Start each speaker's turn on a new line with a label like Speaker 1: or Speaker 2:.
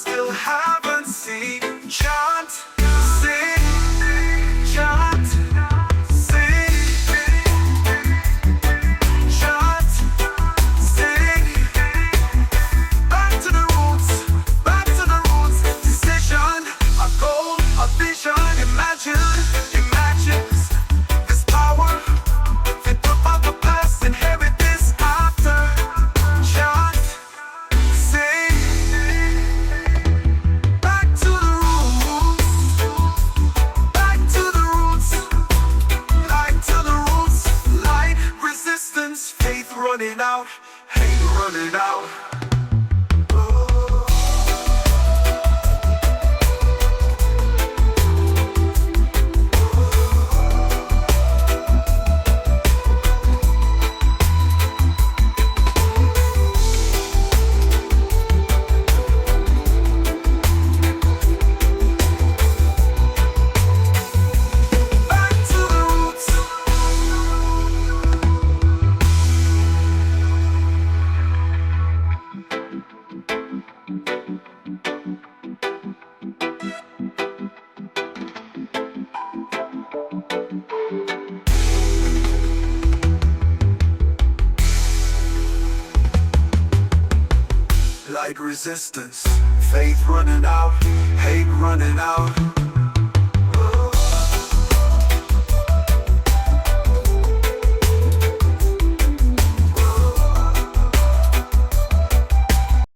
Speaker 1: still haven't seen. Chant, sing, chant, sing, chant, sing. Back to the roots, back to the roots. Decision, a goal, a vision. Imagine this power. Fit up the past, inherit this after. Chant, sing. Back to the roots, back to the roots, back to the roots. Light, resistance, faith running out, hate running out. Light resistance, faith running out, hate running out.